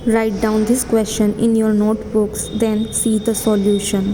Write down this question in your notebooks, then see the solution.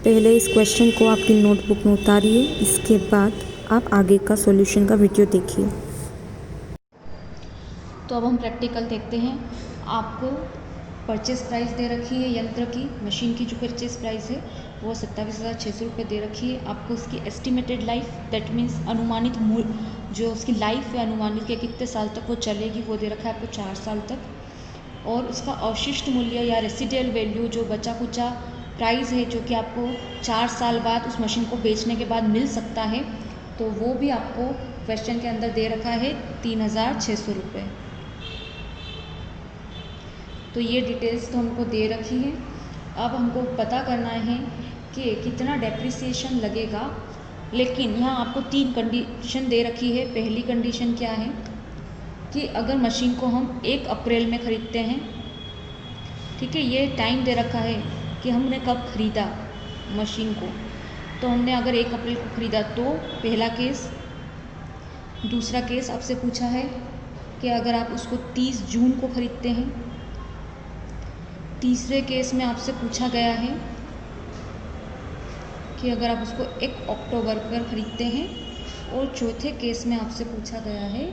पहले इस question को आपकी नोटबुक में उतारिए, इसके बाद आप आगे का सॉल्यूशन का वीडियो देखिए। तो अब हम प्रैक्टिकल देखते हैं। आपको परचेस प्राइस दे रखी है यंत्र की, मशीन की जो परचेस प्राइस है वो 27,600 रुपये दे रखी है। आपको उसकी एस्टिमेटेड लाइफ, दैट मीन्स अनुमानित मूल्य, जो उसकी लाइफ है अनुमानित के कितने साल तक वो चलेगी, वो दे रखा है आपको 4 साल तक। और उसका अवशिष्ट मूल्य या रेसिडियल वैल्यू, जो बचा कुचा प्राइस है जो कि आपको 4 साल बाद उस मशीन को बेचने के बाद मिल सकता है, तो वो भी आपको क्वेश्चन के अंदर दे रखा है 3,600 रुपये। तो ये डिटेल्स तो हमको दे रखी है। अब हमको पता करना है कि कितना डेप्रिसिएशन लगेगा। लेकिन यहाँ आपको 3 कंडीशन दे रखी है। पहली कंडीशन क्या है कि अगर मशीन को हम 1 अप्रैल में ख़रीदते हैं, ठीक है, ये टाइम दे रखा है कि हमने कब ख़रीदा मशीन को। तो हमने अगर 1 अप्रैल को ख़रीदा तो पहला केस। दूसरा केस आपसे पूछा है कि अगर आप उसको 30 जून को ख़रीदते हैं। तीसरे केस में आपसे पूछा गया है कि अगर आप उसको 1 अक्टूबर पर ख़रीदते हैं। और चौथे केस में आपसे पूछा गया है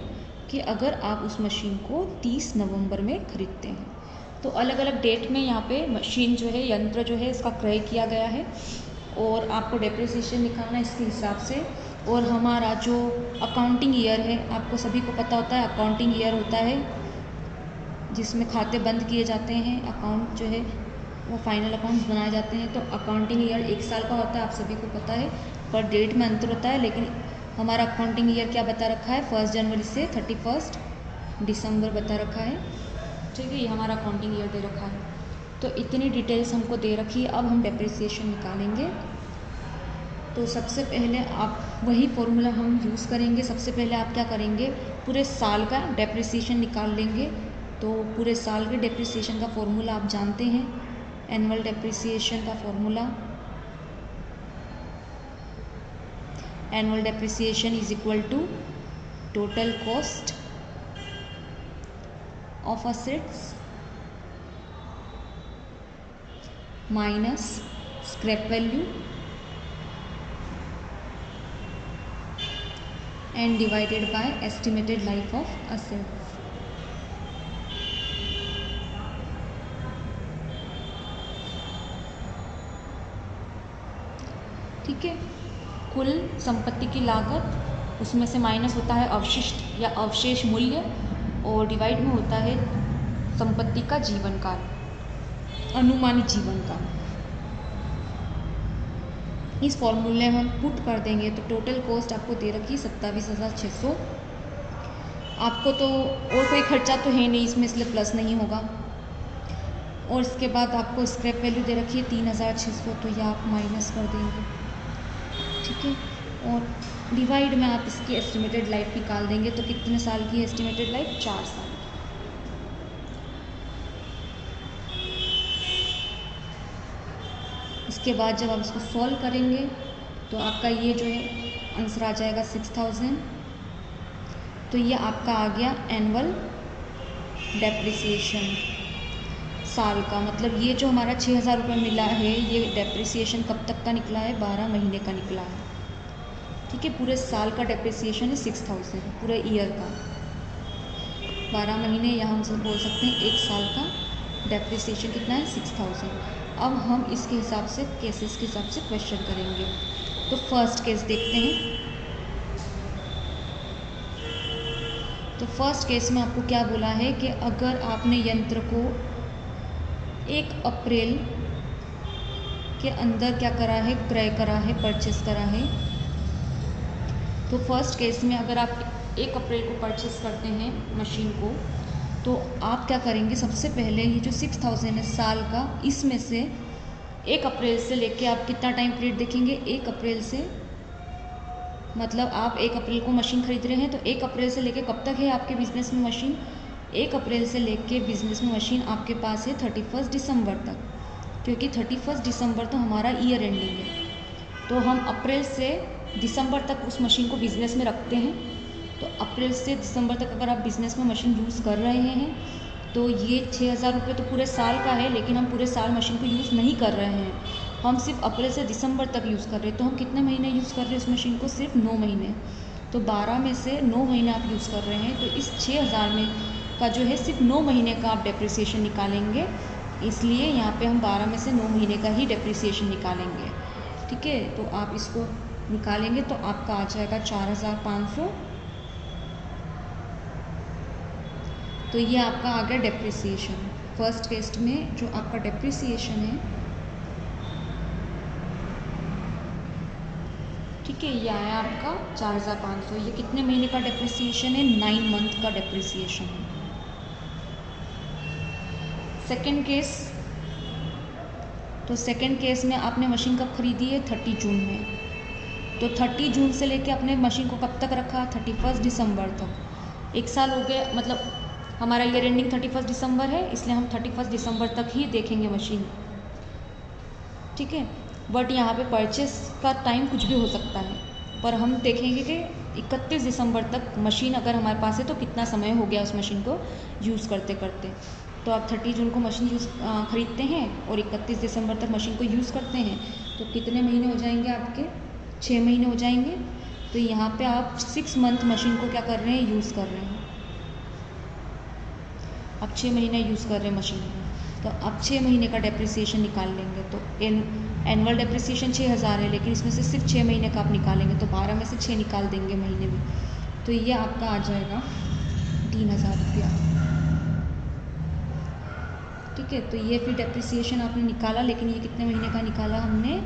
कि अगर आप उस मशीन को 30 नवंबर में ख़रीदते हैं। तो अलग अलग डेट में यहाँ पे मशीन जो है, यंत्र जो है, इसका क्रय किया गया है और आपको डेप्रिसिएशन निकालना है इसके हिसाब से। और हमारा जो अकाउंटिंग ईयर है, आपको सभी को पता होता है अकाउंटिंग ईयर होता है जिसमें खाते बंद किए जाते हैं, अकाउंट जो है वो फाइनल अकाउंट्स बनाए जाते हैं। तो अकाउंटिंग ईयर 1 साल का होता है, आप सभी को पता है, पर डेट में अंतर होता है। लेकिन हमारा अकाउंटिंग ईयर क्या बता रखा है, 1 जनवरी से 31 दिसंबर बता रखा है। ठीक है, ये हमारा अकाउंटिंग ईयर दे रखा है। तो इतनी डिटेल्स हमको दे रखी है। अब हम डेप्रिसिएशन निकालेंगे। तो सबसे पहले आप वही फॉर्मूला हम यूज़ करेंगे। सबसे पहले आप क्या करेंगे, पूरे साल का डेप्रिसिएशन निकाल लेंगे। तो पूरे साल के डेप्रिसिएशन का फॉर्मूला आप जानते हैं, एनुअल डेप्रिसिएशन का formula, annual depreciation is equal to total cost of assets minus scrap value and divided by estimated life of assets. ठीक है, कुल संपत्ति की लागत, उसमें से माइनस होता है अवशिष्ट या अवशेष मूल्य, और डिवाइड में होता है संपत्ति का जीवन काल, अनुमानित जीवन काल। इस फॉर्मूले में हम पुट कर देंगे तो टोटल कॉस्ट आपको दे रखी 27,600। आपको तो और कोई खर्चा तो है नहीं इसमें, इसलिए प्लस नहीं होगा। और इसके बाद आपको स्क्रैप वैल्यू दे रखी है 3,600, तो यह आप माइनस कर देंगे। ठीक है, और डिवाइड में आप इसकी एस्टिमेटेड लाइफ निकाल देंगे। तो कितने साल की एस्टिमेटेड लाइफ, 4 साल। इसके बाद जब आप इसको सॉल्व करेंगे तो आपका ये जो है आंसर आ जाएगा 6,000। तो ये आपका आ गया एनुअल डेप्रिसिएशन साल का। मतलब ये जो हमारा 6,000 रुपये मिला है, ये डेप्रिसिएशन कब तक का निकला है, 12 महीने का निकला है। ठीक है, पूरे साल का डेप्रिसिएशन है 6,000, पूरे ईयर का 12 महीने, या हम सब बोल सकते हैं 1 साल का डेप्रिसिएशन कितना है, 6,000। अब हम इसके हिसाब से, केसेस के हिसाब से क्वेश्चन करेंगे। तो फर्स्ट केस देखते हैं। तो फर्स्ट केस में आपको क्या बोला है कि अगर आपने यंत्र को 1 अप्रैल के अंदर क्या करा है, क्रय करा है, परचेस करा है। तो फर्स्ट केस में अगर आप 1 अप्रैल को परचेस करते हैं मशीन को, तो आप क्या करेंगे, सबसे पहले ये जो 6,000 है साल का, इसमें से 1 अप्रैल से लेके आप कितना टाइम पीरियड देखेंगे, 1 अप्रैल से, मतलब आप 1 अप्रैल को मशीन खरीद रहे हैं, तो 1 अप्रैल से लेके कब तक है आपके बिजनेस में मशीन, 1 अप्रैल से लेके बिजनेस में मशीन आपके पास है 31 दिसंबर तक, क्योंकि 31 दिसंबर तो हमारा ईयर एंडिंग है। तो हम अप्रैल से दिसंबर तक उस मशीन को बिज़नेस में रखते हैं। तो अप्रैल से दिसंबर तक अगर आप बिज़नेस में मशीन यूज़ कर रहे हैं तो ये 6,000 रुपये तो पूरे साल का है, लेकिन हम पूरे साल मशीन को यूज़ नहीं कर रहे हैं, हम सिर्फ अप्रैल से दिसंबर तक यूज़ कर रहे हैं। तो हम कितने महीने यूज़ कर रहे हैं इस मशीन को? सिर्फ 9 महीने। तो 12 में से 9 महीने आप यूज़ कर रहे हैं, तो इस 6,000 में का जो है सिर्फ 9 महीने का आप डेप्रिसिएशन निकालेंगे, इसलिए यहाँ पे हम 12 में से 9 महीने का ही डेप्रिसिएशन निकालेंगे। ठीक है, तो आप इसको निकालेंगे तो आपका आ जाएगा 4,500। तो ये आपका आ गया डेप्रिसिएशन। फर्स्ट केस में जो आपका डेप्रिसिएशन है, ठीक है, ये आया आपका 4,500। ये कितने महीने का डेप्रिसिएशन है? 9 मंथ का डेप्रिसिएशन है। सेकेंड केस, तो सेकेंड केस में आपने मशीन कब खरीदी है? 30 जून में। तो 30 जून से लेके अपने मशीन को कब तक रखा? 31 दिसंबर तक। 1 साल हो गया, मतलब हमारा ईयर एंडिंग 31 दिसंबर है, इसलिए हम 31 दिसंबर तक ही देखेंगे मशीन। ठीक है, बट यहाँ पे परचेस का टाइम कुछ भी हो सकता है, पर हम देखेंगे कि 31 दिसंबर तक मशीन अगर हमारे पास है तो कितना समय हो गया उस मशीन को यूज़ करते करते। तो आप 30 जून को मशीन ख़रीदते हैं और 31 दिसंबर तक मशीन को यूज़ करते हैं, तो कितने महीने हो जाएंगे आपके? 6 महीने हो जाएंगे। तो यहाँ पे आप 6 मंथ मशीन को क्या कर रहे हैं? यूज़ कर रहे हैं। आप 6 महीने यूज़ कर रहे हैं मशीन को, तो आप 6 महीने का डेप्रिसिएशन निकाल लेंगे। तो एनुअल डेप्रिसिएशन 6,000 है, लेकिन इसमें से सिर्फ 6 महीने का आप निकालेंगे, तो 12 में से 6 निकाल देंगे महीने में, तो ये आपका आ जाएगा 3,000 रुपया। ठीक है, तो ये फिर डेप्रिसिएशन आपने निकाला, लेकिन ये कितने महीने का निकाला? हमने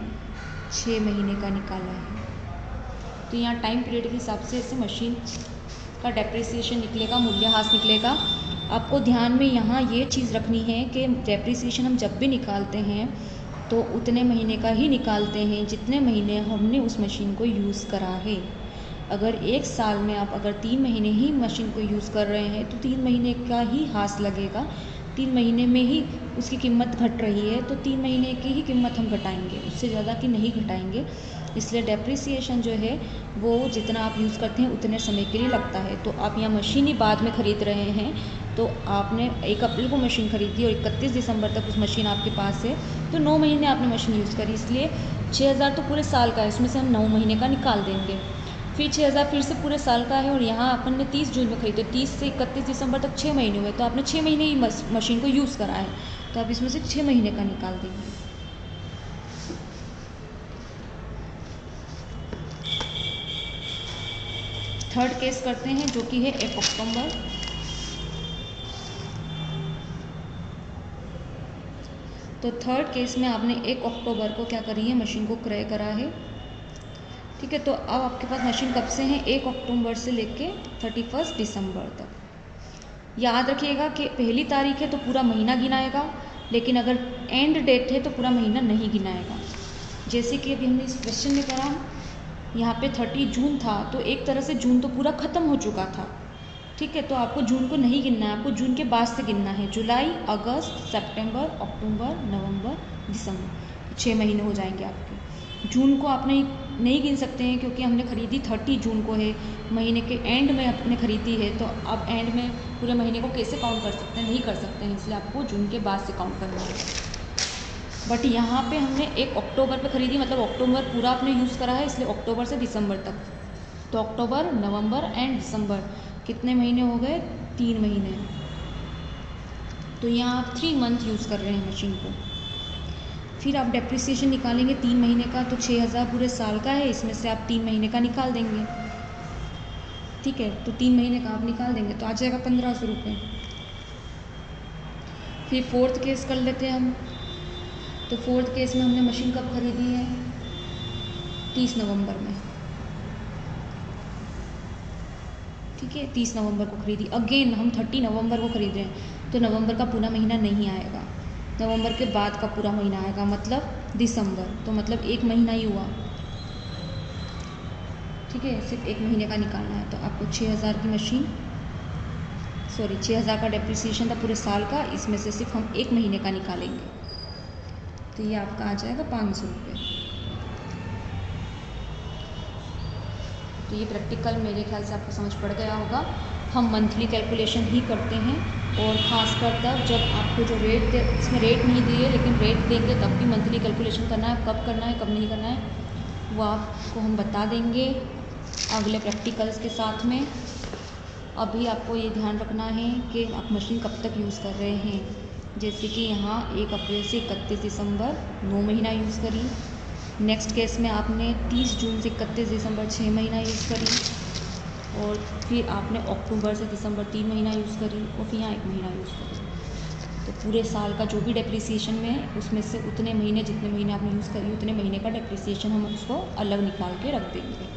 6 महीने का निकाला है। तो यहाँ टाइम पीरियड के हिसाब से ऐसे मशीन का डेप्रिसिएशन निकलेगा, मूल्यह्रास निकलेगा। आपको ध्यान में यहाँ ये चीज़ रखनी है कि डेप्रिसिएशन हम जब भी निकालते हैं तो उतने महीने का ही निकालते हैं जितने महीने हमने उस मशीन को यूज़ करा है। अगर 1 साल में आप अगर 3 महीने ही मशीन को यूज़ कर रहे हैं तो 3 महीने का ही ह्रास लगेगा, 3 महीने में ही उसकी कीमत घट रही है तो 3 महीने की ही कीमत हम घटाएंगे, उससे ज़्यादा की नहीं घटाएंगे। इसलिए डेप्रिसिएशन जो है वो जितना आप यूज़ करते हैं उतने समय के लिए लगता है। तो आप यहाँ मशीन ही बाद में ख़रीद रहे हैं, तो आपने 1 अप्रैल को मशीन ख़रीदी और 31 दिसंबर तक उस मशीन आपके पास है, तो 9 महीने आपने मशीन यूज़ करी, इसलिए 6,000 तो पूरे साल का है, उसमें से हम 9 महीने का निकाल देंगे। फिर 6,000 फिर से पूरे साल का है, और यहाँ अपन ने 30 जून में खरीदे, 30 से 31 दिसंबर तक 6 महीने हुए, तो आपने 6 महीने ही मशीन को यूज़ करा है, तो आप इसमें से 6 महीने का निकाल देंगे। थर्ड केस करते हैं जो कि है 1 अक्टूबर। तो थर्ड केस में आपने 1 अक्टूबर को क्या करी है? मशीन को क्रय करा है। ठीक है, तो अब आपके पास मशीन कब से है? 1 अक्टूबर से लेके 31 दिसंबर तक। याद रखिएगा कि पहली तारीख है तो पूरा महीना गिनाएगा, लेकिन अगर एंड डेट है तो पूरा महीना नहीं गिनाएगा। जैसे कि अभी हमने इस क्वेश्चन में करा, यहाँ पे 30 जून था, तो एक तरह से जून तो पूरा ख़त्म हो चुका था। ठीक है, तो आपको जून को नहीं गिनना है, आपको जून के बाद से गिनना है। जुलाई, अगस्त, सितंबर, अक्टूबर, नवंबर, दिसंबर, 6 महीने हो जाएंगे आपके। जून को आपने नहीं गिन सकते हैं क्योंकि हमने ख़रीदी 30 जून को है, महीने के एंड में आपने ख़रीदी है, तो अब एंड में पूरे महीने को कैसे काउंट कर सकते हैं? नहीं कर सकते हैं, इसलिए आपको जून के बाद से काउंट करना है। बट यहाँ पे हमने 1 अक्टूबर पे ख़रीदी, मतलब अक्टूबर पूरा आपने यूज़ करा है, इसलिए अक्टूबर से दिसंबर तक। तो अक्टूबर, नवंबर एंड दिसंबर कितने महीने हो गए? 3 महीने। तो यहाँ आप 3 मंथ यूज़ कर रहे हैं मशीन को। फिर आप डेप्रिसिएशन निकालेंगे 3 महीने का, तो 6,000 पूरे साल का है, इसमें से आप 3 महीने का निकाल देंगे। ठीक है, तो 3 महीने का आप निकाल देंगे तो आ जाएगा 1,500 रुपये। फिर फोर्थ केस कर लेते हैं हम। तो फोर्थ केस में हमने मशीन कब खरीदी है? 30 नवंबर में। ठीक है, 30 नवंबर को खरीदी। अगेन हम 30 नवंबर को खरीद रहे हैं, तो नवंबर का पूरा महीना नहीं आएगा, नवंबर के बाद का पूरा महीना आएगा, मतलब दिसंबर। तो मतलब 1 महीना ही हुआ। ठीक है, सिर्फ 1 महीने का निकालना है। तो आपको 6,000 की मशीन, 6,000 का डेप्रिसिएशन था पूरे साल का, इसमें से सिर्फ हम 1 महीने का निकालेंगे, तो ये आपका आ जाएगा 500 रुपये। तो ये प्रैक्टिकल मेरे ख्याल से आपको समझ पड़ गया होगा। हम मंथली कैलकुलेशन ही करते हैं, और ख़ासकर तब जब आपको जो रेट दे, इसमें रेट नहीं दिए लेकिन रेट देंगे तब भी मंथली कैलकुलेशन करना है, कब करना है कब नहीं करना है वो आपको हम बता देंगे अगले प्रैक्टिकल्स के साथ में। अभी आपको ये ध्यान रखना है कि आप मशीन कब तक यूज़ कर रहे हैं। जैसे कि यहाँ 1 अप्रैल से 31 दिसंबर 9 महीना यूज़ करी। नेक्स्ट केस में आपने 30 जून से 31 दिसंबर 6 महीना यूज़ करी, और फिर आपने अक्टूबर से दिसंबर 3 महीना यूज़ करी, और फिर यहाँ 1 महीना यूज़ करी। तो पूरे साल का जो भी डेप्रिसिएशन में है उसमें से उतने महीने जितने महीने आपने यूज़ करी उतने महीने का डेप्रिसिएशन हम उसको अलग निकाल के रख देंगे।